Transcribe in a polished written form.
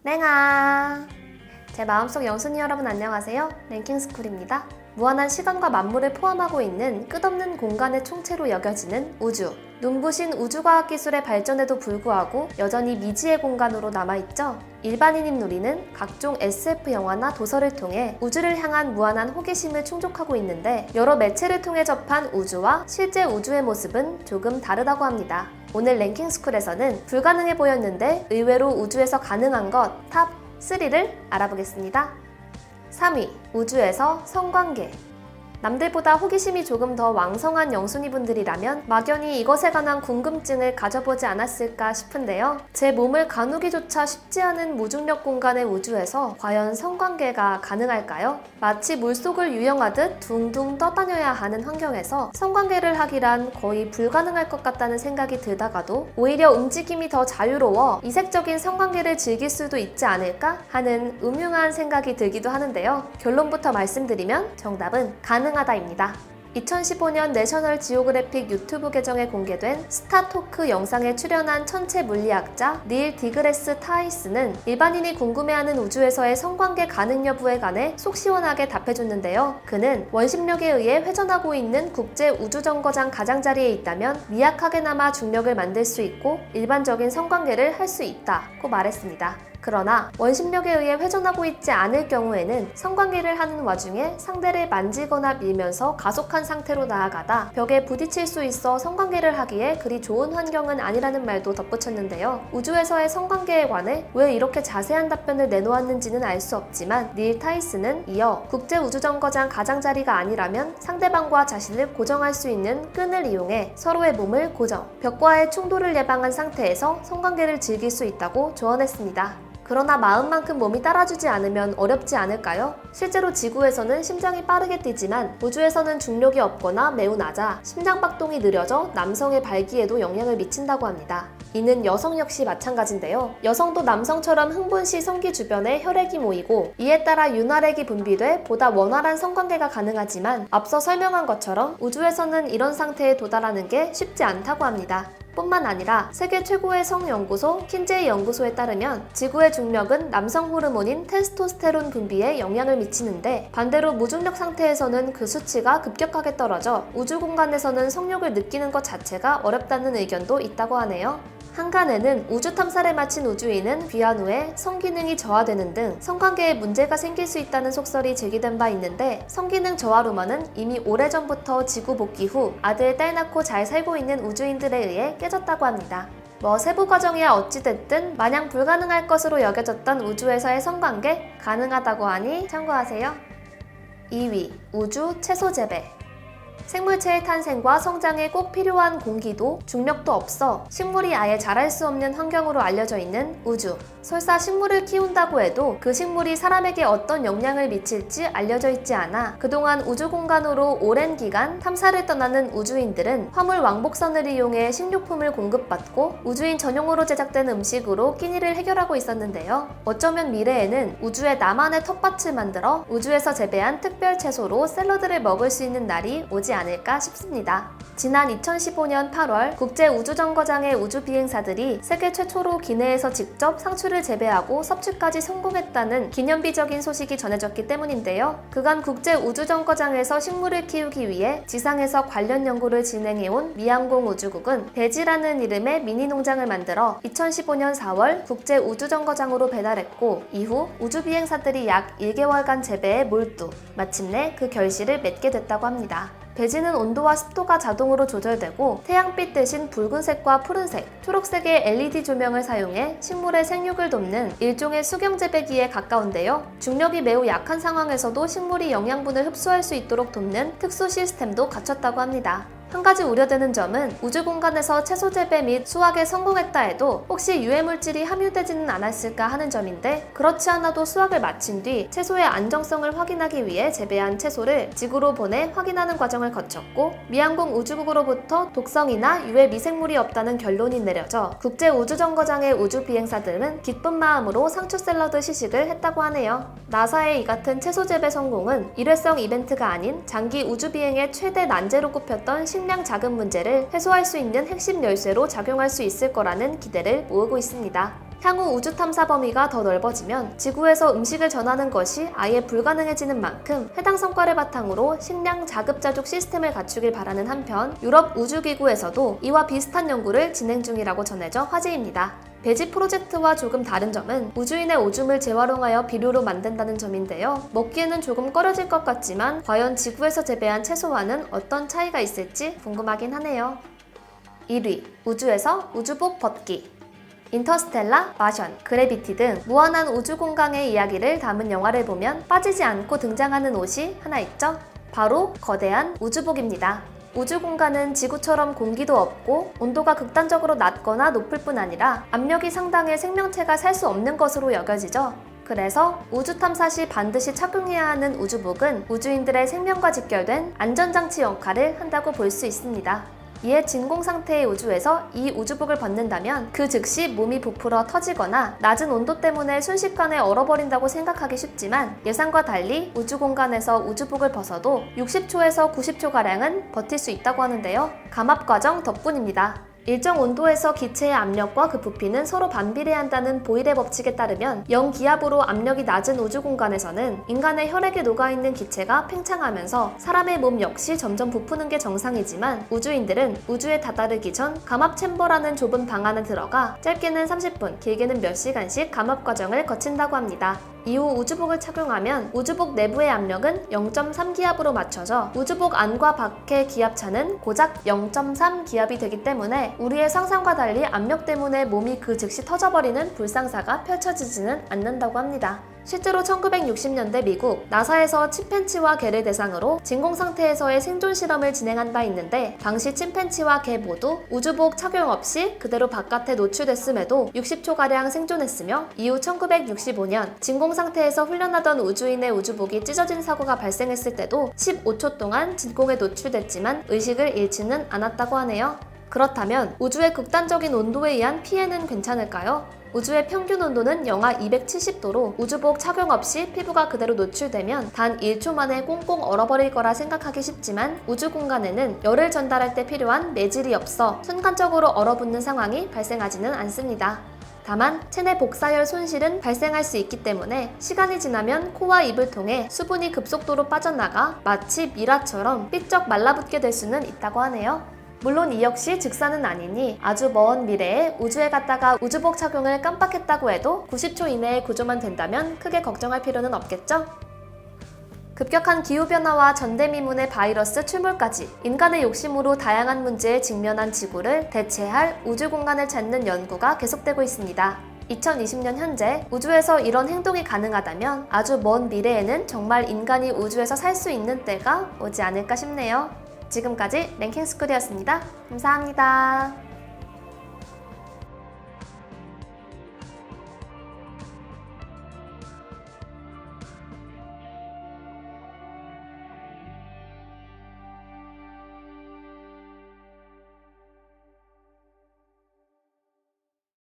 랭아! 제 마음속 영순이 여러분 안녕하세요. 랭킹스쿨입니다. 무한한 시간과 만물을 포함하고 있는 끝없는 공간의 총체로 여겨지는 우주. 눈부신 우주과학 기술의 발전에도 불구하고 여전히 미지의 공간으로 남아있죠. 일반인이 누리는 각종 SF 영화나 도서를 통해 우주를 향한 무한한 호기심을 충족하고 있는데 여러 매체를 통해 접한 우주와 실제 우주의 모습은 조금 다르다고 합니다. 오늘 랭킹스쿨에서는 불가능해 보였는데 의외로 우주에서 가능한 것 탑 3를 알아보겠습니다. 3위, 우주에서 성관계. 남들보다 호기심이 조금 더 왕성한 영순이 분들이라면 막연히 이것에 관한 궁금증을 가져보지 않았을까 싶은데요. 제 몸을 가누기조차 쉽지 않은 무중력 공간의 우주에서 과연 성관계가 가능할까요? 마치 물속을 유영하듯 둥둥 떠다녀야 하는 환경에서 성관계를 하기란 거의 불가능할 것 같다는 생각이 들다가도 오히려 움직임이 더 자유로워 이색적인 성관계를 즐길 수도 있지 않을까 하는 음흉한 생각이 들기도 하는데요. 결론부터 말씀드리면 정답은 가능하다입니다. 2015년 내셔널 지오그래픽 유튜브 계정에 공개된 스타토크 영상에 출연한 천체 물리학자 닐 디그레스 타이스는 일반인이 궁금해하는 우주에서의 성관계 가능 여부에 관해 속 시원하게 답해줬는데요. 그는 원심력에 의해 회전하고 있는 국제 우주정거장 가장자리에 있다면 미약하게나마 중력을 만들 수 있고 일반적인 성관계를 할 수 있다고 말했습니다. 그러나 원심력에 의해 회전하고 있지 않을 경우에는 성관계를 하는 와중에 상대를 만지거나 밀면서 가속한 상태로 나아가다 벽에 부딪힐 수 있어 성관계를 하기에 그리 좋은 환경은 아니라는 말도 덧붙였는데요. 우주에서의 성관계에 관해 왜 이렇게 자세한 답변을 내놓았는지는 알 수 없지만 닐 타이스는 이어 국제우주정거장 가장자리가 아니라면 상대방과 자신을 고정할 수 있는 끈을 이용해 서로의 몸을 고정, 벽과의 충돌을 예방한 상태에서 성관계를 즐길 수 있다고 조언했습니다. 그러나 마음만큼 몸이 따라주지 않으면 어렵지 않을까요? 실제로 지구에서는 심장이 빠르게 뛰지만 우주에서는 중력이 없거나 매우 낮아 심장박동이 느려져 남성의 발기에도 영향을 미친다고 합니다. 이는 여성 역시 마찬가지인데요. 여성도 남성처럼 흥분 시 성기 주변에 혈액이 모이고 이에 따라 윤활액이 분비돼 보다 원활한 성관계가 가능하지만 앞서 설명한 것처럼 우주에서는 이런 상태에 도달하는 게 쉽지 않다고 합니다. 뿐만 아니라 세계 최고의 성연구소 킨제이 연구소에 따르면 지구의 중력은 남성 호르몬인 테스토스테론 분비에 영향을 미치는데 반대로 무중력 상태에서는 그 수치가 급격하게 떨어져 우주 공간에서는 성욕을 느끼는 것 자체가 어렵다는 의견도 있다고 하네요. 한간에는 우주 탐사를 마친 우주인은 귀환 후에 성기능이 저하되는 등 성관계에 문제가 생길 수 있다는 속설이 제기된 바 있는데 성기능 저하 루머는 이미 오래전부터 지구 복귀 후 아들, 딸 낳고 잘 살고 있는 우주인들에 의해 깨졌다고 합니다. 세부 과정이야 어찌됐든 마냥 불가능할 것으로 여겨졌던 우주에서의 성관계 가능하다고 하니 참고하세요. 2위, 우주 채소 재배. 생물체의 탄생과 성장에 꼭 필요한 공기도 중력도 없어 식물이 아예 자랄 수 없는 환경으로 알려져 있는 우주. 설사 식물을 키운다고 해도 그 식물이 사람에게 어떤 영향을 미칠지 알려져 있지 않아 그동안 우주 공간으로 오랜 기간 탐사를 떠나는 우주인들은 화물 왕복선을 이용해 식료품을 공급받고 우주인 전용으로 제작된 음식으로 끼니를 해결하고 있었는데요. 어쩌면 미래에는 우주에 나만의 텃밭을 만들어 우주에서 재배한 특별 채소로 샐러드를 먹을 수 있는 날이 오지 않을까 싶습니다. 지난 2015년 8월 국제우주정거장의 우주비행사들이 세계 최초로 기내에서 직접 상추를 재배하고 섭취까지 성공했다는 기념비적인 소식이 전해졌기 때문인데요. 그간 국제우주정거장에서 식물을 키우기 위해 지상에서 관련 연구를 진행해온 미항공우주국은 배지라는 이름의 미니 농장을 만들어 2015년 4월 국제우주정거장으로 배달했고 이후 우주비행사들이 약 1개월간 재배에 몰두, 마침내 그 결실을 맺게 됐다고 합니다. 배지는 온도와 습도가 자동으로 조절되고 태양빛 대신 붉은색과 푸른색, 초록색의 LED 조명을 사용해 식물의 생육을 돕는 일종의 수경재배기에 가까운데요. 중력이 매우 약한 상황에서도 식물이 영양분을 흡수할 수 있도록 돕는 특수 시스템도 갖췄다고 합니다. 한 가지 우려되는 점은 우주 공간에서 채소 재배 및 수확에 성공했다 해도 혹시 유해물질이 함유되지는 않았을까 하는 점인데 그렇지 않아도 수확을 마친 뒤 채소의 안정성을 확인하기 위해 재배한 채소를 지구로 보내 확인하는 과정을 거쳤고 미항공 우주국으로부터 독성이나 유해 미생물이 없다는 결론이 내려져 국제우주정거장의 우주비행사들은 기쁜 마음으로 상추 샐러드 시식을 했다고 하네요. 나사의 이 같은 채소 재배 성공은 일회성 이벤트가 아닌 장기 우주비행의 최대 난제로 꼽혔던 식량 자금 문제를 해소할 수 있는 핵심 열쇠로 작용할 수 있을 거라는 기대를 모으고 있습니다. 향후 우주 탐사 범위가 더 넓어지면 지구에서 음식을 전하는 것이 아예 불가능해지는 만큼 해당 성과를 바탕으로 식량 자급자족 시스템을 갖추길 바라는 한편 유럽 우주기구에서도 이와 비슷한 연구를 진행 중이라고 전해져 화제입니다. 배지 프로젝트와 조금 다른 점은 우주인의 오줌을 재활용하여 비료로 만든다는 점인데요. 먹기에는 조금 꺼려질 것 같지만 과연 지구에서 재배한 채소와는 어떤 차이가 있을지 궁금하긴 하네요. 1위, 우주에서 우주복 벗기. 인터스텔라, 마션, 그래비티 등 무한한 우주 공간의 이야기를 담은 영화를 보면 빠지지 않고 등장하는 옷이 하나 있죠? 바로 거대한 우주복입니다. 우주 공간은 지구처럼 공기도 없고 온도가 극단적으로 낮거나 높을 뿐 아니라 압력이 상당해 생명체가 살 수 없는 것으로 여겨지죠. 그래서 우주 탐사 시 반드시 착용해야 하는 우주복은 우주인들의 생명과 직결된 안전장치 역할을 한다고 볼 수 있습니다. 이에 진공 상태의 우주에서 이 우주복을 벗는다면 그 즉시 몸이 부풀어 터지거나 낮은 온도 때문에 순식간에 얼어버린다고 생각하기 쉽지만 예상과 달리 우주 공간에서 우주복을 벗어도 60초에서 90초가량은 버틸 수 있다고 하는데요. 감압 과정 덕분입니다. 일정 온도에서 기체의 압력과 그 부피는 서로 반비례한다는 보일의 법칙에 따르면 0기압으로 압력이 낮은 우주 공간에서는 인간의 혈액에 녹아있는 기체가 팽창하면서 사람의 몸 역시 점점 부푸는 게 정상이지만 우주인들은 우주에 다다르기 전 감압 챔버라는 좁은 방 안에 들어가 짧게는 30분, 길게는 몇 시간씩 감압 과정을 거친다고 합니다. 이후 우주복을 착용하면 우주복 내부의 압력은 0.3기압으로 맞춰져 우주복 안과 밖의 기압차는 고작 0.3기압이 되기 때문에 우리의 상상과 달리 압력 때문에 몸이 그 즉시 터져버리는 불상사가 펼쳐지지는 않는다고 합니다. 실제로 1960년대 미국 나사에서 침팬지와 개를 대상으로 진공 상태에서의 생존 실험을 진행한 바 있는데 당시 침팬지와 개 모두 우주복 착용 없이 그대로 바깥에 노출됐음에도 60초가량 생존했으며 이후 1965년 진공 상태에서 훈련하던 우주인의 우주복이 찢어진 사고가 발생했을 때도 15초 동안 진공에 노출됐지만 의식을 잃지는 않았다고 하네요. 그렇다면 우주의 극단적인 온도에 의한 피해는 괜찮을까요? 우주의 평균 온도는 영하 270도로 우주복 착용 없이 피부가 그대로 노출되면 단 1초 만에 꽁꽁 얼어버릴 거라 생각하기 쉽지만 우주 공간에는 열을 전달할 때 필요한 매질이 없어 순간적으로 얼어붙는 상황이 발생하지는 않습니다. 다만 체내 복사열 손실은 발생할 수 있기 때문에 시간이 지나면 코와 입을 통해 수분이 급속도로 빠져나가 마치 미라처럼 삐쩍 말라붙게 될 수는 있다고 하네요. 물론 이 역시 즉사는 아니니 아주 먼 미래에 우주에 갔다가 우주복 착용을 깜빡했다고 해도 90초 이내의 구조만 된다면 크게 걱정할 필요는 없겠죠? 급격한 기후변화와 전대미문의 바이러스 출몰까지 인간의 욕심으로 다양한 문제에 직면한 지구를 대체할 우주 공간을 찾는 연구가 계속되고 있습니다. 2020년 현재 우주에서 이런 행동이 가능하다면 아주 먼 미래에는 정말 인간이 우주에서 살 수 있는 때가 오지 않을까 싶네요. 지금까지 랭킹스쿨이었습니다. 감사합니다.